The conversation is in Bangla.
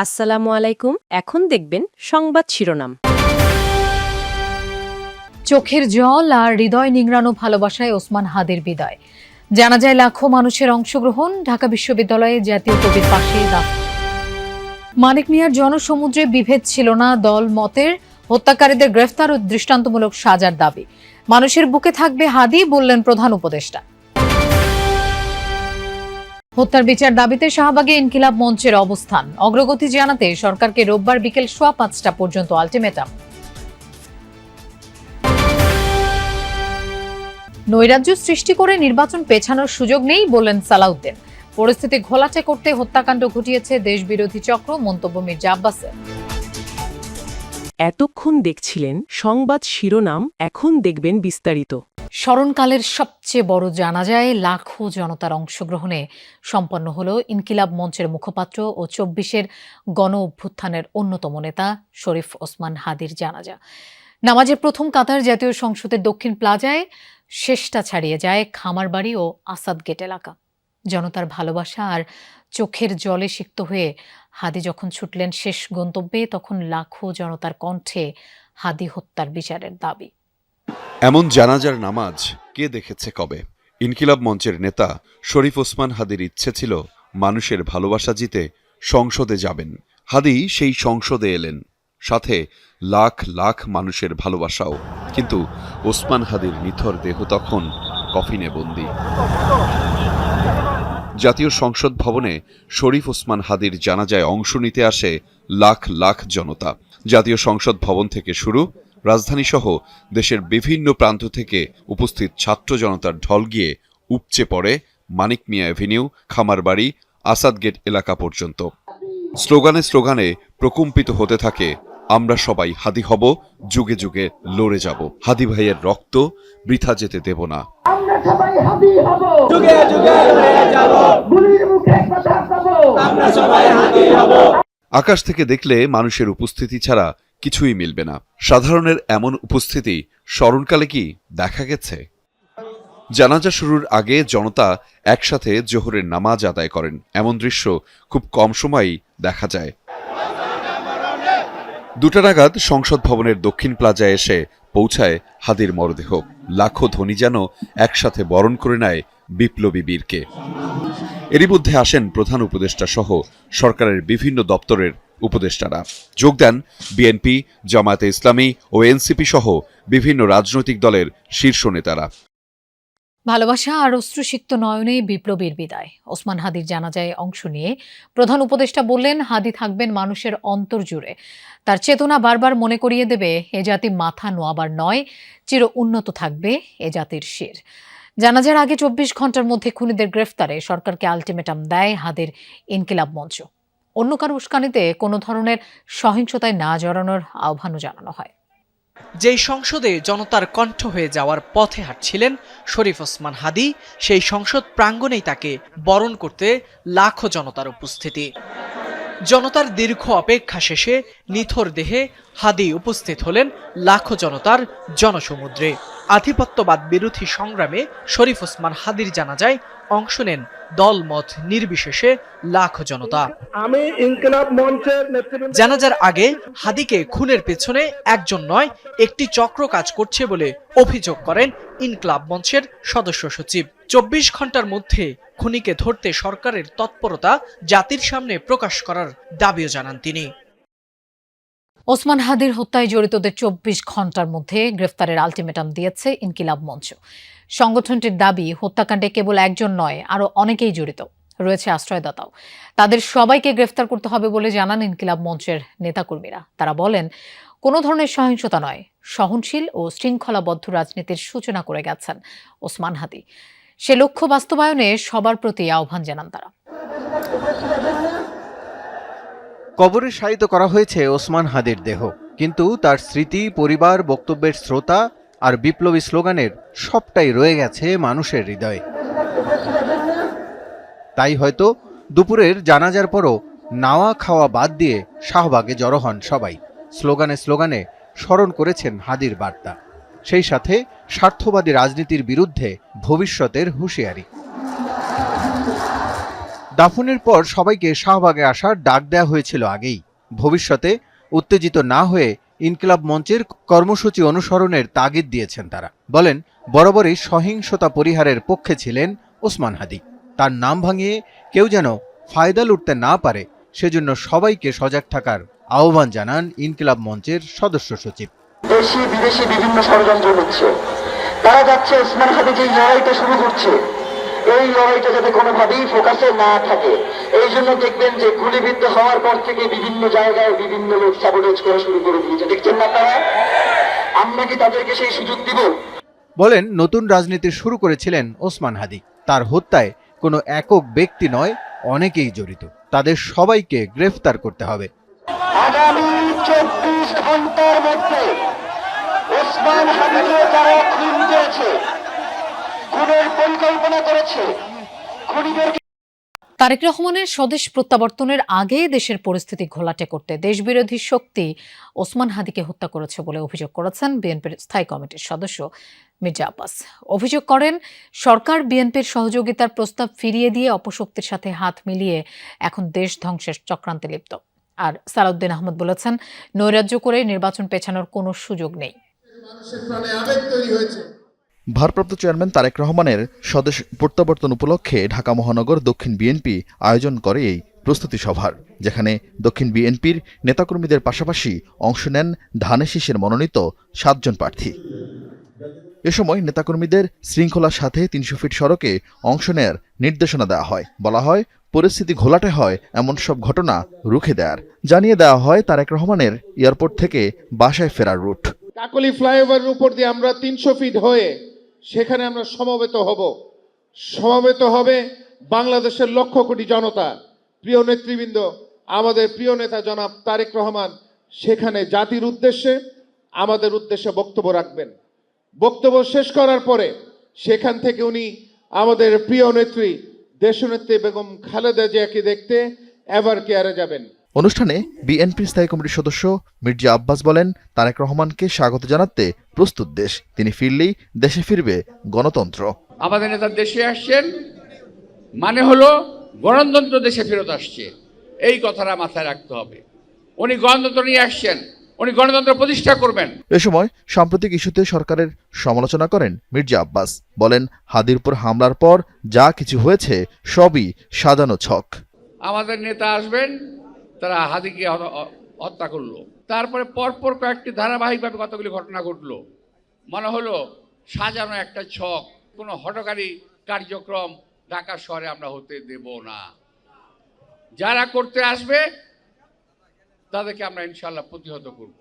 আসসালামু আলাইকুম। এখন দেখবেন সংবাদ শিরোনাম। চোখের জল আর হৃদয় নিংড়ানো ভালোবাসায় ওসমান হাদির বিদায়। জানা যায় লাখো মানুষের অংশগ্রহণ। ঢাকা বিশ্ববিদ্যালয়ে জাতীয় কবির পাশে মানিক মিয়ার জনসমুদ্রে বিভেদ ছিল না দল মতের। হত্যাকারীদের গ্রেফতার ও দৃষ্টান্তমূলক সাজার দাবি। মানুষের বুকে থাকবে হাদি, বললেন প্রধান উপদেষ্টা। হত্যার বিচার দাবিতে শাহবাগে ইনকিলাব মঞ্চের অবস্থান। অগ্রগতি জানাতে সরকারকে রোববার বিকেল 5:15 পর্যন্ত আলটিমেটাম। নৈরাজ্য সৃষ্টি করে নির্বাচন পেছানোর সুযোগ নেই, বললেন সালাউদ্দিন। পরিস্থিতি ঘোলাটে করতে হত্যাকাণ্ড ঘটিয়েছে দেশবিরোধী চক্র, মন্তব্য মির্জা আব্বাসের। এতক্ষণ দেখছিলেন সংবাদ শিরোনাম, এখন দেখবেন বিস্তারিত। স্মরণকালের সবচেয়ে বড় জানাজায় লাখো জনতার অংশগ্রহণে সম্পন্ন হল ইনকিলাব মঞ্চের মুখপাত্র ও 24-এর গণ অভ্যুত্থানের অন্যতম নেতা শরীফ ওসমান হাদির জানাজা। নামাজের প্রথম কাতার জাতীয় সংসদের দক্ষিণ প্লাজায়, শেষটা ছাড়িয়ে যায় খামারবাড়ি ও আসাদ গেট এলাকা। জনতার ভালোবাসা আর চোখের জলে সিক্ত হয়ে হাদি যখন ছুটলেন শেষ গন্তব্যে, তখন লাখো জনতার কণ্ঠে হাদি হত্যার বিচারের দাবি। এমন জানাজার নামাজ কে দেখেছে কবে? ইনকিলাব মঞ্চের নেতা শরীফ ওসমান হাদির ইচ্ছে ছিল মানুষের ভালোবাসা জিতে সংসদে যাবেন। হাদি সেই সংসদে এলেন, সাথে লাখ লাখ মানুষের ভালোবাসাও। কিন্তু ওসমান হাদির নিথর দেহ তখন কফিনে বন্দী। জাতীয় সংসদ ভবনে শরীফ ওসমান হাদির জানাজায় অংশ নিতে আসে লাখ লাখ জনতা। জাতীয় সংসদ ভবন থেকে শুরু, রাজধানীসহ দেশের বিভিন্ন প্রান্ত থেকে উপস্থিত ছাত্র জনতার ঢল গিয়ে উপচে পড়ে মানিক মিয়া অ্যাভিনিউ, খামারবাড়ি, আসাদ গেট এলাকা পর্যন্ত। স্লোগানে স্লোগানে প্রকম্পিত হতে থাকে, আমরা সবাই হাদি হব, যুগে যুগে লড়ে যাব, হাদি ভাইয়ের রক্ত বৃথা যেতে দেব না। আমরা সবাই হাদি হব, যুগে যুগে লড়ে যাব, গুলির মুখে কথা কব, আমরা সবাই হাদি হব। আকাশ থেকে দেখলে মানুষের উপস্থিতি ছাড়া কিছুই মিলবে না। সাধারণের এমন উপস্থিতি স্মরণকালে কি দেখা গেছে? জানাজা শুরুর আগে জনতা একসাথে জোহরের নামাজ আদায় করেন, এমন দৃশ্য খুব কম সময়ই দেখা যায়। 2টা নাগাদ সংসদ ভবনের দক্ষিণ প্লাজায় এসে পৌঁছায় হাদির মরদেহ। লাখো ধ্বনি যেন একসাথে বরণ করে নেয় বিপ্লবী বীরকে। এরই মধ্যে আসেন প্রধান উপদেষ্টা সহ সরকারের বিভিন্ন দপ্তরের উপদেষ্টারা। যোগ দেন বিএনপি, জামায়াতে ইসলামী ও এনসিপি সহ বিভিন্ন রাজনৈতিক দলের শীর্ষ নেতারা। ভালোবাসা আর অশ্রুসিক্ত নয়নে বিপ্লবীর বিদায়। ওসমান হাদির জানাজায় অংশ নিয়ে প্রধান উপদেষ্টা বললেন, হাদি থাকবেন মানুষের অন্তর জুড়ে। তার চেতনা বারবার মনে করিয়ে দেবে, এ জাতি মাথা নোয়াবার নয়, চির উন্নত থাকবে এ জাতির শির। জানাজার আগে 24 ঘন্টার মধ্যে খুনিদের গ্রেফতারে সরকারকে আলটিমেটাম দেয় হাদির ইনকিলাব মঞ্চ। অন্য কারো উস্কানিতে কোনো ধরনের সহিংসতায় না জড়ানোর আহ্বানও জানানো হয়। যেই সংসদে জনতার কণ্ঠ হয়ে যাওয়ার পথে হাঁটছিলেন শরীফ ওসমান হাদি, সেই সংসদ প্রাঙ্গণেই তাকে বরণ করতে লাখো জনতার উপস্থিতি। জনতার দীর্ঘ অপেক্ষা শেষে নিথর দেহে হাদি উপস্থিত হলেন লাখো জনতার জনসমুদ্রে। আধিপত্যবাদ বিরোধী সংগ্রামে শরীফ ওসমান হাদির জানাজায় অংশ নেন দলমত নির্বিশেষে লাখো জনতা। আমি ইনকিলাব মঞ্চের নেতৃবৃন্দ জানাজার আগে হাদিকে খুনের পেছনে একজন নয়, একটি চক্র কাজ করছে বলে অভিযোগ করেন ইনকিলাব মঞ্চের সদস্য সচিব। 24 ঘন্টার মধ্যে খুনিকে ধরতে সরকারের তৎপরতা জাতির সামনে প্রকাশ করার দাবিও জানান তিনি। ওসমান হাদির হত্যায় জড়িতদের 24 ঘন্টার মধ্যে গ্রেফতারের আলটিমেটাম দিয়েছে ইনকিলাব মঞ্চ। সংগঠনটির দাবি, হত্যাকাণ্ডে কেবল একজন নয়, আরও অনেকেই জড়িত, রয়েছে আশ্রয়দাতাও। তাদের সবাইকে গ্রেফতার করতে হবে বলে জানান ইনকিলাব মঞ্চের নেতাকর্মীরা। তারা বলেন, কোনো ধরনের সহিংসতা নয়, সহনশীল ও শৃঙ্খলাবদ্ধ রাজনীতির সূচনা করে গেছেন ওসমান হাদি। সে লক্ষ্য বাস্তবায়নে সবার প্রতি আহ্বান জানান তারা। কবরে শায়িত করা হয়েছে ওসমান হাদির দেহ, কিন্তু তার স্মৃতি, পরিবার, বক্তব্যের শ্রোতা আর বিপ্লবী স্লোগানের সবটাই রয়ে গেছে মানুষের হৃদয়ে। তাই হয়তো দুপুরের জানাজার পরও নাওয়া খাওয়া বাদ দিয়ে শাহবাগে জড়ো হন সবাই। স্লোগানে স্লোগানে স্মরণ করেছেন হাদির বার্তা, সেই সাথে স্বার্থবাদী রাজনীতির বিরুদ্ধে ভবিষ্যতের হুঁশিয়ারি। দাফনের পর সবাইকে শাহবাগে আসার ডাক দেওয়া হয়েছিল আগেই। ভবিষ্যতে উত্তেজিত না হয়ে ইনকিলাব মঞ্চের কর্মসূচি অনুসরণের তাগিদ দিয়েছেন তারা। বলেন, বরাবরই সহিংসতা পরিহারের পক্ষে ছিলেন ওসমান হাদি। তার নাম ভাঙিয়ে কেউ যেন ফায়দা লুটতে না পারে সেজন্য সবাইকে সজাগ থাকার আহ্বান জানান ইনকিলাব মঞ্চের সদস্য সচিব। দেশি বিদেশি বিভিন্ন ষড়যন্ত্র হচ্ছে, তারা যাচ্ছে ওসমান হাদি যে লড়াইটা শুরু করছে এই লড়াইটা যাতে কোনোভাবেই ফোকাসে না থাকে। এই জন্য দেখবেন যে গুলিবিদ্ধ হওয়ার পর থেকে বিভিন্ন জায়গায় বিভিন্ন লোক সাবোটেজ করা শুরু করে দিয়েছে, দেখছেন না তারা? আমরা কি তাদেরকে সেই সুযোগ দিব? বলেন, নতুন রাজনীতি শুরু করেছিলেন ওসমান হাদি। তার হত্যায় কোনো একক ব্যক্তি নয়, অনেকেই জড়িত। তাদের সবাইকে গ্রেফতার করতে হবে। আগামী 24 ঘন্টার মধ্যে ওসমান হাদিকে যারা খুন করেছে, খুনের পরিকল্পনা করেছে, খুনিদের তারেক রহমানের স্বদেশ প্রত্যাবর্তনের আগে দেশের পরিস্থিতি ঘোলাটে করতে দেশবিরোধী শক্তি ওসমান হাদিকে হত্যা করেছে বলে অভিযোগ করেছেন বিএনপির স্থায়ী কমিটির সদস্য মির্জা আব্বাস। অভিযোগ করেন, সরকার বিএনপির সহযোগিতার প্রস্তাব ফিরিয়ে দিয়ে অপশক্তির সাথে হাত মিলিয়ে এখন দেশ ধ্বংসের চক্রান্তে লিপ্ত। আর সালাউদ্দিন আহমদ বলেছেন, নৈরাজ্য করে নির্বাচন পেছানোর কোনো সুযোগ নেই। ভারপ্রাপ্ত চেয়ারম্যান তারেক রহমানের স্বদেশ প্রত্যাবর্তন উপলক্ষে ঢাকা মহানগর দক্ষিণ বিএনপি আয়োজন করে এই প্রস্তুতি সভার, যেখানে দক্ষিণ বিএনপির নেতাকর্মীদের পাশাপাশি অংশ নেন ধানে শীষের মনোনীত 7 জন প্রার্থী। এ সময় নেতাকর্মীদের শৃঙ্খলার সাথে 300 ফিট সড়কে অংশ নেয়ার নির্দেশনা দেওয়া হয়। বলা হয়, পরিস্থিতি ঘোলাটে হয় এমন সব ঘটনা রুখে দেওয়ার। জানিয়ে দেওয়া হয় তারেক রহমানের এয়ারপোর্ট থেকে বাসায় ফেরার রুট। কাকলী ফ্লাইওভারের উপর দিয়ে আমরা 300 ফিট হয়ে সেখানে আমরা সমবেত হবে বাংলাদেশের লক্ষ কোটি জনতা। প্রিয় নেতৃবৃন্দ, আমাদের প্রিয় নেতা জনাব তারেক রহমান সেখানে জাতির উদ্দেশ্যে, আমাদের উদ্দেশ্যে বক্তব্য রাখবেন। বক্তব্য শেষ করার পরে সেখান থেকে উনি আমাদের প্রিয় নেত্রী দেশনেত্রী বেগম খালেদা জিয়াকে দেখতে এভার কেয়ারে যাবেন। অনুষ্ঠানে বিএনপির স্থায়ী কমিটির সদস্য মির্জা আব্বাস বলেন, তারেক রহমানকে স্বাগত জানাতে প্রস্তুত দেশ। তিনি ফিরলেই দেশে ফিরবে গণতন্ত্র। আমাদের নেতা দেশে আসছেন মানে হলো গণতন্ত্র দেশে ফেরত আসছে, এই কথাটা মাথায় রাখতে হবে। উনি গণতন্ত্র নিয়ে আসছেন, উনি গণতন্ত্র প্রতিষ্ঠা করবেন। এ সময় সাম্প্রতিক ইস্যুতে সরকারের সমালোচনা করেন মির্জা আব্বাস। বলেন, হাদির উপর হামলার পর যা কিছু হয়েছে সবই সাজানো ছক। আমাদের নেতা আসবেন, তারা হাদিকে হত্যা করলো, তারপরে পরপর কয়েকটি ধারাবাহিকভাবে কতগুলি ঘটনা ঘটলো। মনে হলো সাজানো একটা ছক, কোনো হঠকারী কার্যক্রম ঢাকা শহরে আমরা হতে দেব না। যারা করতে আসবে তাদেরকে আমরা ইনশাল্লাহ প্রতিহত করব।